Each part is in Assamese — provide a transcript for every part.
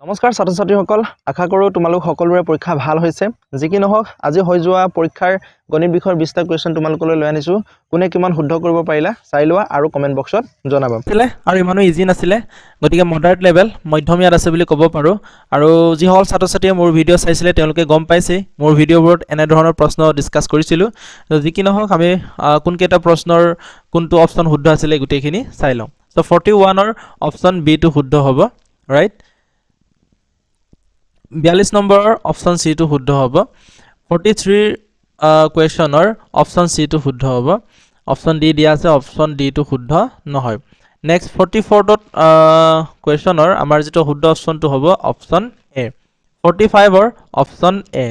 নমস্কাৰ ছাত্ৰ ছাত্ৰীসকল আশা কৰোঁ তোমালোক সকলোৰে পৰীক্ষা ভাল হৈছে যি কি নহওক আজি হৈ যোৱা পৰীক্ষাৰ গণিত বিষয়ৰ 20টা কোৱেশ্চন তোমালোকলৈ লৈ আনিছো কোনে কিমান শুদ্ধ কৰিব পাৰিলা চাই লোৱা আৰু কমেন্ট বক্সত জনাবা আৰু ইমানো ইজি নাছিলে গতিকে মডাৰেট লেভেল মধ্যমীয়াত আছে বুলি ক'ব পাৰো আৰু যি হল ছাত্ৰ ছাত্ৰীয়ে মোৰ ভিডিঅ' চাইছিলে তেওঁলোকে গম পাইছে মোৰ ভিডিঅ'বোৰত এনে ধৰণৰ প্ৰশ্ন ডিসকাস কৰিছিলো যি কি নহওক আমি কোন কেইটা প্ৰশ্নৰ কোনটো অপচন শুদ্ধ আছিল গুটেইখিনি চাই লওঁ সো 41 ৰ অপচন বি টো শুদ্ধ হ'ব ৰাইট 42 নম্বৰৰ অপচন সি টো শুদ্ধ হ'ব 43 কুৱেশ্যনৰ অপচন সি টো শুদ্ধ হ'ব অপচন ডি দিয়া আছে অপচন ডি টো শুদ্ধ নহয় নেক্সট 44 ত কুৱেশ্যনৰ আমাৰ যেটো শুদ্ধ অপচনটো হ'ব অপচন এ 45 ৰ অপচন এ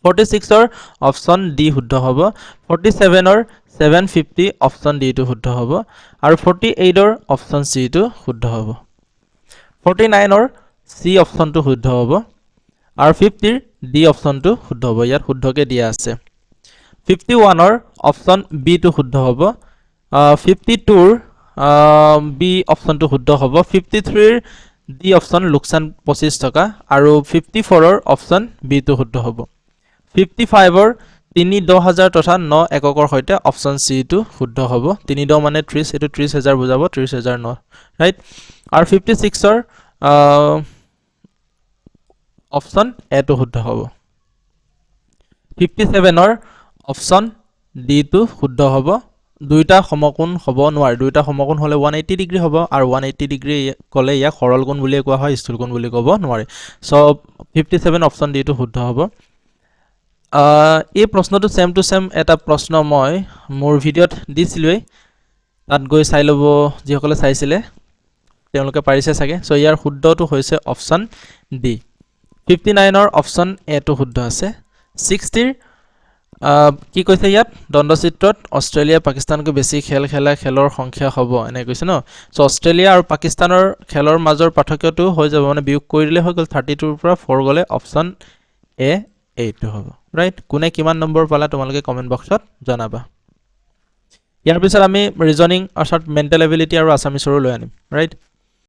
46 ৰ অপচন ডি শুদ্ধ হ'ব 47 ৰ 750 অপচন ডি টো শুদ্ধ হ'ব আৰু 48 ৰ অপচন সি টো শুদ্ধ হ'ব 49 ৰ সি অপচনটো শুদ্ধ হ'ব আৰু 50 ৰ ডি অপচনটো শুদ্ধ হ'ব ইয়াত শুদ্ধকে দিয়া আছে 51 ৰ অপচন বি টো শুদ্ধ হ'ব 52 ৰ বি অপচনটো শুদ্ধ হ'ব 53 ৰ ডি অপচন লোকচান 25 টকা আৰু 54 ৰ অপচন বি টো শুদ্ধ হ'ব 55 ৰ 3-10,000 তথা 9 এককৰ সৈতে অপচন সি টো শুদ্ধ হ'ব 3-10 মানে 30 এটো 30,000 বুজাব 30,000 ন ৰাইট আৰু 56 ৰ অপচন এ টো শুদ্ধ হ'ব 57 ৰ অপচন ডি টো শুদ্ধ হ'ব দুইটা সমকোণ হ'ব নোৱাৰে দুইটা সমকোণ হলে 180 ডিগ্ৰী হ'ব আৰু 180 ডিগ্ৰী কলে ইয়াক সৰল কোণ বুলি কোৱা হয় স্থূল কোণ বুলি ক'ব নোৱাৰে সো 57 অপচন ডি টো শুদ্ধ হ'ব এই প্ৰশ্নটো সেম টু সেম এটা প্ৰশ্ন মই মোৰ ভিডিঅ'ত দিছিলোই তাত গৈ চাই লব যিসকলে চাইছিলে তেওঁলোকে পাৰিছে চাগে সো ইয়াৰ শুদ্ধটো হৈছে অপচন ডি 59 ৰ অপচন এ টো শুদ্ধ আছে 60 ৰ কি কৈছে ইয়াত দণ্ডচিত্ৰত অষ্ট্ৰেলিয়া পাকিস্তানকৈ বেছি খেল খেলা খেলৰ সংখ্যা হ'ব এনে কৈছে ন সো অষ্ট্ৰেলিয়া আৰু পাকিস্তানৰ খেলৰ মাজৰ পাৰ্থক্যটো হৈ যাব মানে বিয়োগ কৰিলে হৈ গল 32 ৰ পৰা 4 গলে অপচন এ 8 হ'ব ৰাইট কোনে কিমান নম্বৰ পালা তোমালোকে কমেন্ট বক্সত জনাবা ইয়াৰ পিছত আমি ৰিজনিং অৰ্থাৎ মেন্টেল এবিলিটি আৰু আসামিছৰো লৈ আনিম ৰাইট